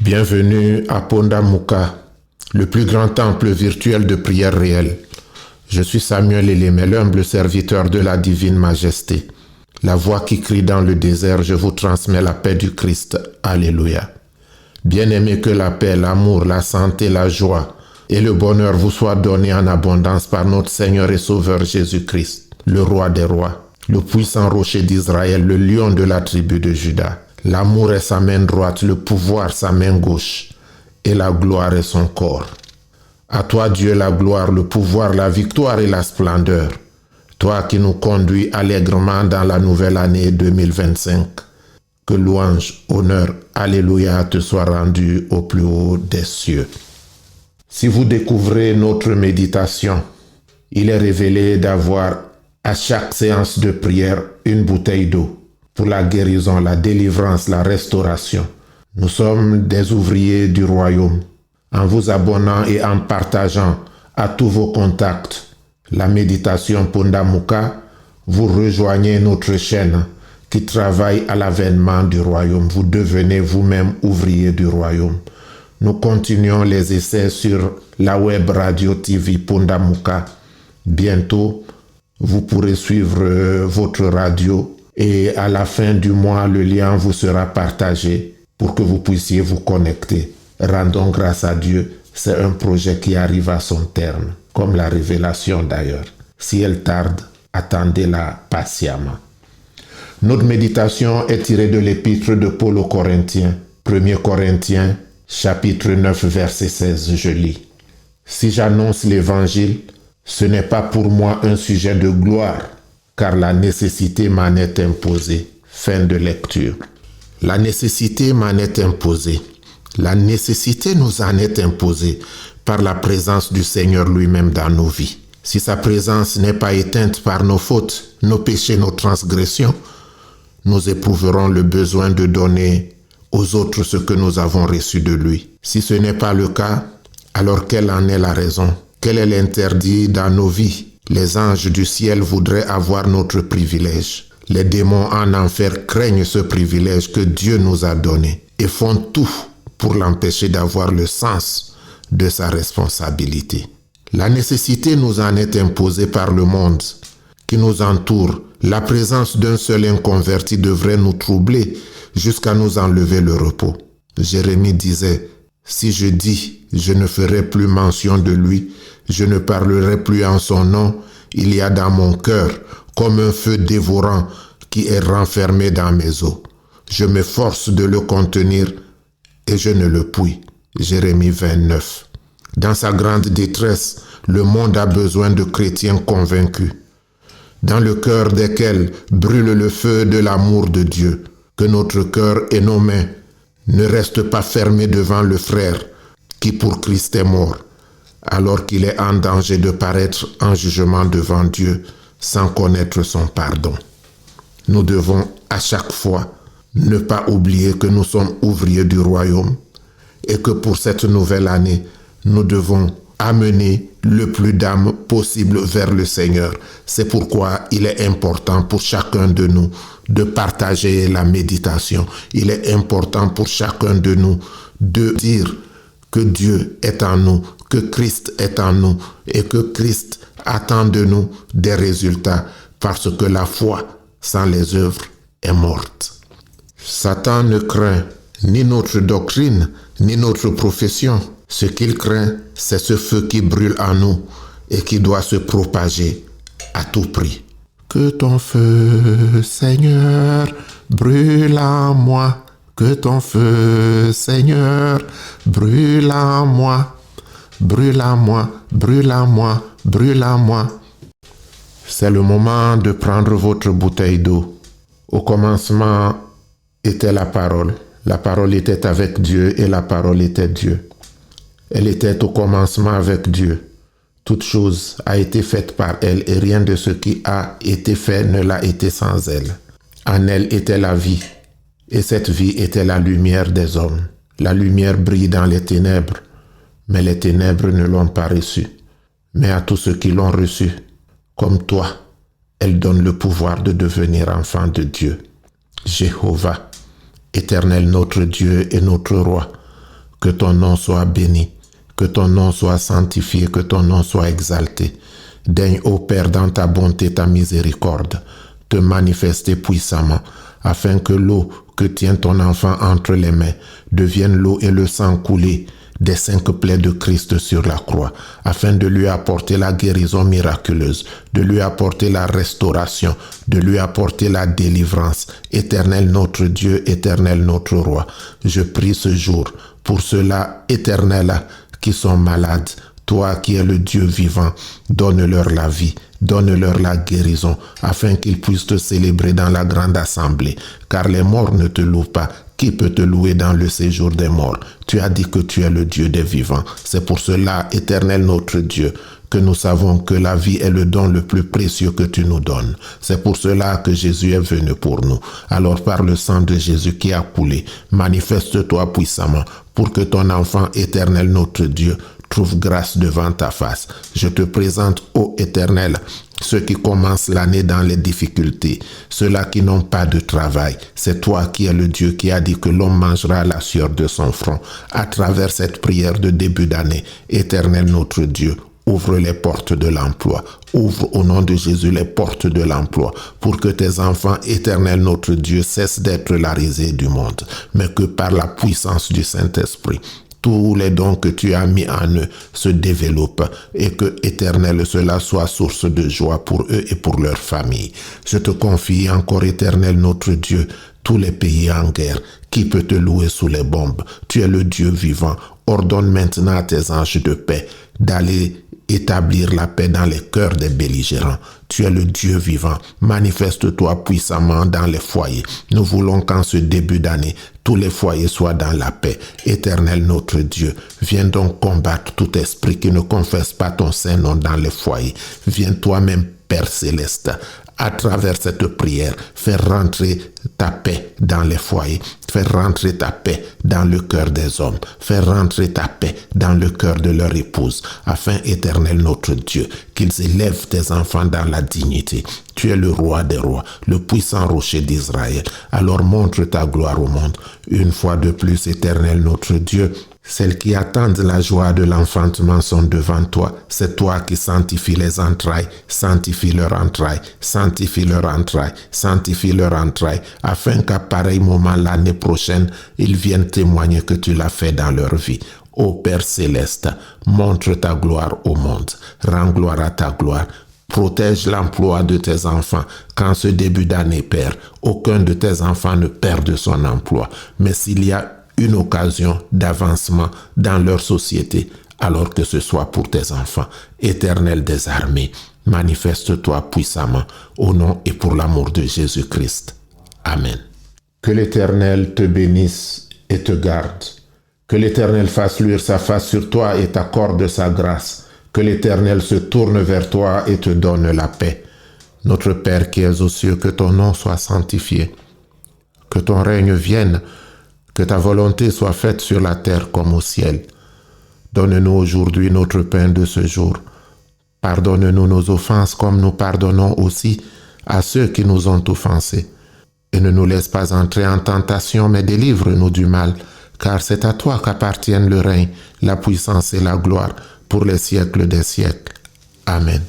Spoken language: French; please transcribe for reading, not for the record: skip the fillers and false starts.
Bienvenue à Pondamuka, le plus grand temple virtuel de prière réelle. Je suis Samuel Elémé, l'humble serviteur de la divine majesté. La voix qui crie dans le désert, je vous transmets la paix du Christ. Alléluia. Bien-aimés, que la paix, l'amour, la santé, la joie et le bonheur vous soient donnés en abondance par notre Seigneur et Sauveur Jésus-Christ, le roi des rois, le puissant rocher d'Israël, le lion de la tribu de Juda. L'amour est sa main droite, le pouvoir sa main gauche, et la gloire est son corps. À toi, Dieu, la gloire, le pouvoir, la victoire et la splendeur. Toi qui nous conduis allègrement dans la nouvelle année 2025. Que louange, honneur, alléluia te soit rendu au plus haut des cieux. Si vous découvrez notre méditation, il est révélé d'avoir à chaque séance de prière une bouteille d'eau pour la guérison, la délivrance, la restauration. Nous sommes des ouvriers du royaume. En vous abonnant et en partageant à tous vos contacts la méditation Pondamuka, vous rejoignez notre chaîne qui travaille à l'avènement du royaume. Vous devenez vous-même ouvrier du royaume. Nous continuons les essais sur la web radio TV Pondamuka. Bientôt, vous pourrez suivre votre radio et à la fin du mois, le lien vous sera partagé pour que vous puissiez vous connecter. Rendons grâce à Dieu, c'est un projet qui arrive à son terme, comme la révélation d'ailleurs. Si elle tarde, attendez-la patiemment. Notre méditation est tirée de l'épître de Paul aux Corinthiens, 1 Corinthiens, chapitre 9, verset 16, je lis. Si j'annonce l'évangile, ce n'est pas pour moi un sujet de gloire, car la nécessité m'en est imposée. Fin de lecture. La nécessité m'en est imposée. La nécessité nous en est imposée par la présence du Seigneur lui-même dans nos vies. Si sa présence n'est pas éteinte par nos fautes, nos péchés, nos transgressions, nous éprouverons le besoin de donner aux autres ce que nous avons reçu de lui. Si ce n'est pas le cas, alors quelle en est la raison? Quel est l'interdit dans nos vies? Les anges du ciel voudraient avoir notre privilège. Les démons en enfer craignent ce privilège que Dieu nous a donné et font tout pour l'empêcher d'avoir le sens de sa responsabilité. La nécessité nous en est imposée par le monde qui nous entoure. La présence d'un seul inconverti devrait nous troubler jusqu'à nous enlever le repos. Jérémie disait, « Si je dis, je ne ferai plus mention de lui, je ne parlerai plus en son nom, il y a dans mon cœur comme un feu dévorant qui est renfermé dans mes os. Je m'efforce de le contenir et je ne le puis. » Jérémie 29. Dans sa grande détresse, le monde a besoin de chrétiens convaincus, dans le cœur desquels brûle le feu de l'amour de Dieu. Que notre cœur et nos mains ne restent pas fermés devant le frère qui pour Christ est mort, alors qu'il est en danger de paraître en jugement devant Dieu sans connaître son pardon. Nous devons à chaque fois ne pas oublier que nous sommes ouvriers du royaume et que pour cette nouvelle année, nous devons amener le plus d'âmes possible vers le Seigneur. C'est pourquoi il est important pour chacun de nous de partager la méditation. Il est important pour chacun de nous de dire que Dieu est en nous, que Christ est en nous et que Christ attend de nous des résultats parce que la foi sans les œuvres est morte. Satan ne craint ni notre doctrine, ni notre profession. Ce qu'il craint, c'est ce feu qui brûle en nous et qui doit se propager à tout prix. Que ton feu, Seigneur, brûle en moi. Que ton feu, Seigneur, brûle en moi. Brûle en moi, brûle en moi, brûle en moi. C'est le moment de prendre votre bouteille d'eau. Au commencement était la parole. La parole était avec Dieu et la parole était Dieu. Elle était au commencement avec Dieu. Toute chose a été faite par elle et rien de ce qui a été fait ne l'a été sans elle. En elle était la vie et cette vie était la lumière des hommes. La lumière brille dans les ténèbres, mais les ténèbres ne l'ont pas reçue. Mais à tous ceux qui l'ont reçue, comme toi, elle donne le pouvoir de devenir enfants de Dieu. Jéhovah, Éternel notre Dieu et notre Roi, Que ton nom soit béni, que ton nom soit sanctifié, que ton nom soit exalté. Daigne, ô Père, dans ta bonté, ta miséricorde, te manifester puissamment, afin que l'eau que tient ton enfant entre les mains devienne l'eau et le sang coulé des 5 plaies de Christ sur la croix, afin de lui apporter la guérison miraculeuse, de lui apporter la restauration, de lui apporter la délivrance. Éternel notre Dieu, éternel notre roi, je prie ce jour pour ceux-là, éternels, qui sont malades. Toi qui es le Dieu vivant, donne-leur la vie, donne-leur la guérison, afin qu'ils puissent te célébrer dans la grande assemblée. Car les morts ne te louent pas. Qui peut te louer dans le séjour des morts? Tu as dit que tu es le Dieu des vivants. C'est pour cela, éternel notre Dieu, que nous savons que la vie est le don le plus précieux que tu nous donnes. C'est pour cela que Jésus est venu pour nous. Alors par le sang de Jésus qui a coulé, manifeste-toi puissamment pour que ton enfant éternel notre Dieu trouve grâce devant ta face. Je te présente, ô Éternel, ceux qui commencent l'année dans les difficultés, ceux-là qui n'ont pas de travail. C'est toi qui es le Dieu qui a dit que l'homme mangera la sueur de son front. À travers cette prière de début d'année, Éternel notre Dieu, ouvre les portes de l'emploi. Ouvre au nom de Jésus les portes de l'emploi pour que tes enfants, éternel notre Dieu, cessent d'être la risée du monde, mais que par la puissance du Saint-Esprit, tous les dons que tu as mis en eux se développent et que, éternel, cela soit source de joie pour eux et pour leur famille. Je te confie encore, éternel notre Dieu, tous les pays en guerre. Qui peut te louer sous les bombes? Tu es le Dieu vivant. Ordonne maintenant à tes anges de paix d'aller établir la paix dans les cœurs des belligérants. Tu es le Dieu vivant. Manifeste-toi puissamment dans les foyers. Nous voulons qu'en ce début d'année, tous les foyers soient dans la paix. Éternel notre Dieu, viens donc combattre tout esprit qui ne confesse pas ton saint nom dans les foyers. Viens toi-même, Père céleste, à travers cette prière, faire rentrer ta paix dans les foyers, faire rentrer ta paix dans le cœur des hommes, faire rentrer ta paix dans le cœur de leur épouse, afin, éternel notre Dieu, qu'ils élèvent tes enfants dans la dignité. Tu es le roi des rois, le puissant rocher d'Israël. Alors montre ta gloire au monde. Une fois de plus, éternel notre Dieu, celles qui attendent la joie de l'enfantement sont devant toi. C'est toi qui sanctifie les entrailles, sanctifie leurs entrailles, sanctifie leurs entrailles, sanctifie leurs entrailles, afin qu'à pareil moment l'année prochaine, ils viennent témoigner que tu l'as fait dans leur vie. Ô Père céleste, montre ta gloire au monde, rends gloire à ta gloire. Protège l'emploi de tes enfants. Qu'en ce début d'année, Père, aucun de tes enfants ne perde son emploi. Mais s'il y a une occasion d'avancement dans leur société, alors que ce soit pour tes enfants. Éternel des armées, manifeste-toi puissamment au nom et pour l'amour de Jésus-Christ. Amen. Que l'Éternel te bénisse et te garde. Que l'Éternel fasse luire sa face sur toi et t'accorde sa grâce. Que l'Éternel se tourne vers toi et te donne la paix. Notre Père qui es aux cieux, que ton nom soit sanctifié. Que ton règne vienne. Que ta volonté soit faite sur la terre comme au ciel. Donne-nous aujourd'hui notre pain de ce jour. Pardonne-nous nos offenses comme nous pardonnons aussi à ceux qui nous ont offensés. Et ne nous laisse pas entrer en tentation, mais délivre-nous du mal, car c'est à toi qu'appartiennent le règne, la puissance et la gloire pour les siècles des siècles. Amen.